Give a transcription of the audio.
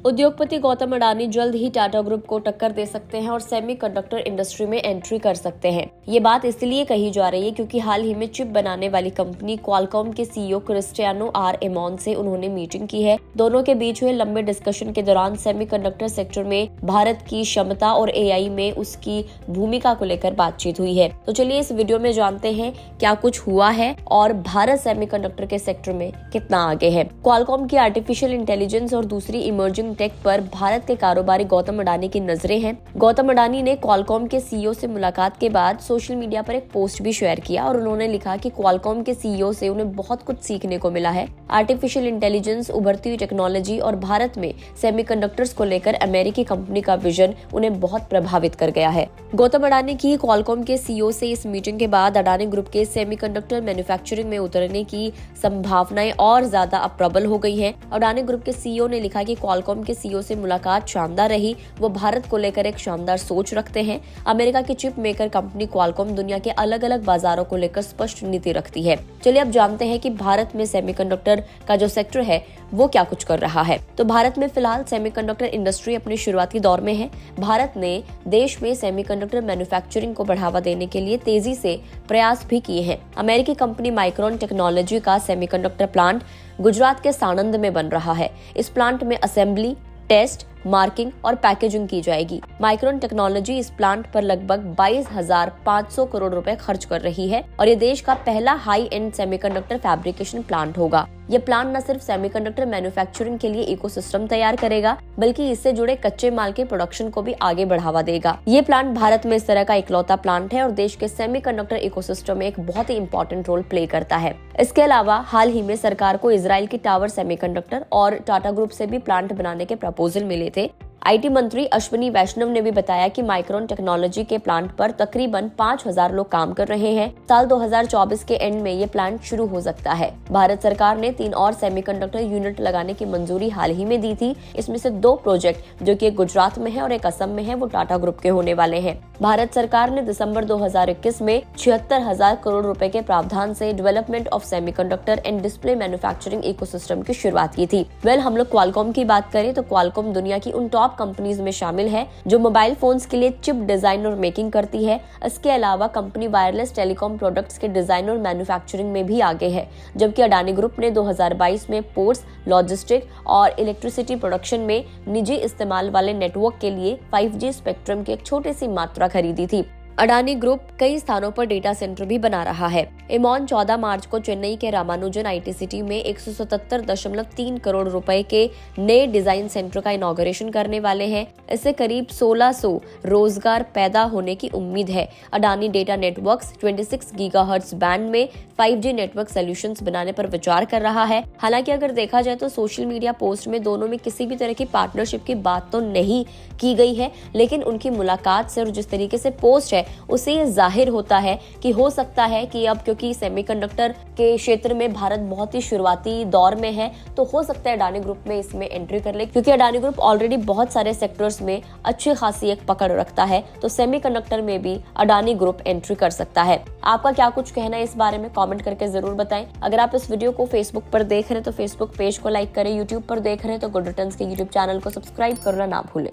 उद्योगपति गौतम अडानी जल्द ही टाटा ग्रुप को टक्कर दे सकते हैं और सेमीकंडक्टर इंडस्ट्री में एंट्री कर सकते हैं। ये बात इसलिए कही जा रही है क्योंकि हाल ही में चिप बनाने वाली कंपनी क्वालकॉम के सीईओ क्रिस्टियानो आर एमॉन से उन्होंने मीटिंग की है। दोनों के बीच हुए लंबे डिस्कशन के दौरान सेमीकंडक्टर सेक्टर में भारत की क्षमता और एआई में उसकी भूमिका को लेकर बातचीत हुई है। तो चलिए इस वीडियो में जानते हैं क्या कुछ हुआ है और भारत सेमीकंडक्टर के सेक्टर में कितना आगे है। क्वालकॉम की आर्टिफिशियल इंटेलिजेंस और दूसरी इमर्जिंग टेक पर भारत के कारोबारी गौतम अडानी की नजरें हैं। गौतम अडानी ने क्वालकॉम के सीईओ से मुलाकात के बाद सोशल मीडिया पर एक पोस्ट भी शेयर किया और उन्होंने लिखा कि क्वालकॉम के सीईओ से उन्हें बहुत कुछ सीखने को मिला है। आर्टिफिशियल इंटेलिजेंस, उभरती हुई टेक्नोलॉजी और भारत में सेमीकंडक्टर्स को लेकर अमेरिकी कंपनी का विजन उन्हें बहुत प्रभावित कर गया है। गौतम अडानी की क्वालकॉम के सीईओ से इस मीटिंग के बाद अडानी ग्रुप के सेमीकंडक्टर मैन्युफैक्चरिंग में उतरने की संभावनाएं और ज्यादा अब प्रबल हो गई हैं। अडानी ग्रुप के सीईओ ने लिखा कि क्वालकॉम के सीईओ से मुलाकात शानदार रही। वो भारत को लेकर एक शानदार सोच रखते हैं। अमेरिका की चिप मेकर कंपनी क्वालकॉम दुनिया के अलग अलग बाजारों को लेकर स्पष्ट नीति रखती है। चलिए अब जानते हैं कि भारत में सेमीकंडक्टर का जो सेक्टर है वो क्या कुछ कर रहा है। तो भारत में फिलहाल सेमीकंडक्टर इंडस्ट्री अपने शुरुआती दौर में है। भारत ने देश में सेमीकंडक्टर मैन्युफैक्चरिंग को बढ़ावा देने के लिए तेजी से प्रयास भी किए हैं। अमेरिकी कंपनी माइक्रोन टेक्नोलॉजी का सेमीकंडक्टर प्लांट गुजरात के साणंद में बन रहा है। इस प्लांट में असेंबली, टेस्ट, मार्किंग और पैकेजिंग की जाएगी। माइक्रोन टेक्नोलॉजी इस प्लांट पर लगभग 22,500 करोड़ रुपए खर्च कर रही है और ये देश का पहला high and semiconductor fabrication plant होगा। ये प्लांट न सिर्फ सेमीकंडक्टर मैन्युफैक्चरिंग के लिए इकोसिस्टम तैयार करेगा बल्कि इससे जुड़े कच्चे माल के प्रोडक्शन को भी आगे बढ़ावा देगा। ये प्लांट भारत में इस तरह का इकलौता प्लांट है और देश के सेमीकंडक्टर इकोसिस्टम में एक बहुत ही इंपॉर्टेंट रोल प्ले करता है। इसके अलावा हाल ही में सरकार को इजराइल की टावर सेमीकंडक्टर और टाटा ग्रुप से भी प्लांट बनाने के प्रपोजल मिले थे। आईटी मंत्री अश्विनी वैष्णव ने भी बताया कि माइक्रोन टेक्नोलॉजी के प्लांट पर तकरीबन 5,000 लोग काम कर रहे हैं। साल 2024 के एंड में ये प्लांट शुरू हो सकता है। भारत सरकार ने 3 और सेमीकंडक्टर यूनिट लगाने की मंजूरी हाल ही में दी थी। इसमें से 2 प्रोजेक्ट जो कि एक गुजरात में है और एक असम में है वो टाटा ग्रुप के होने वाले हैं। भारत सरकार ने दिसंबर 2021 में 76,000 करोड़ रुपए के प्रावधान से development of semiconductor and display manufacturing ecosystem की शुरुआत की थी। हम लोग क्वालकॉम की बात करें तो क्वालकॉम दुनिया की उन टॉप कंपनीज में शामिल है जो मोबाइल फोन्स के लिए चिप डिजाइन और मेकिंग करती है। इसके अलावा कंपनी वायरलेस टेलीकॉम प्रोडक्ट्स के डिजाइन और मैन्युफैक्चरिंग में भी आगे है। जबकि अडानी ग्रुप ने 2022 में पोर्ट्स, लॉजिस्टिक और इलेक्ट्रिसिटी प्रोडक्शन में निजी इस्तेमाल वाले नेटवर्क के लिए 5G स्पेक्ट्रम की एक छोटी सी मात्रा खरीदी थी। अडानी ग्रुप कई स्थानों पर डेटा सेंटर भी बना रहा है। एमॉन 14 मार्च को चेन्नई के रामानुजन आईटी सिटी में 177.3 करोड़ रुपए के नए डिजाइन सेंटर का इनॉग्रेशन करने वाले हैं। इससे करीब 1600 रोजगार पैदा होने की उम्मीद है। Adani data networks 26 gigahertz band में 5G नेटवर्क सॉल्यूशंस बनाने पर विचार कर रहा है। हालांकि अगर देखा जाए तो सोशल मीडिया पोस्ट में दोनों में किसी भी तरह की पार्टनरशिप की बात तो नहीं की गई है, लेकिन उनकी मुलाकात से और जिस तरीके से पोस्ट है उससे ये जाहिर होता है कि हो सकता है कि अब क्योंकि सेमीकंडक्टर के क्षेत्र में भारत बहुत ही शुरुआती दौर में है तो हो सकता है अडानी ग्रुप में इसमें एंट्री कर ले, क्योंकि अडानी ग्रुप ऑलरेडी बहुत सारे सेक्टर्स में अच्छी खासी एक पकड़ रखता है। तो सेमीकंडक्टर में भी अडानी ग्रुप एंट्री कर सकता है। आपका क्या कुछ कहना है इस बारे में कमेंट करके जरूर बताएं। अगर आप इस वीडियो को फेसबुक पर देख रहे हैं तो फेसबुक पेज को लाइक करें, यूट्यूब पर देख रहे हैं तो गुड रिटर्न्स के यूट्यूब चैनल को सब्सक्राइब करना ना भूलें।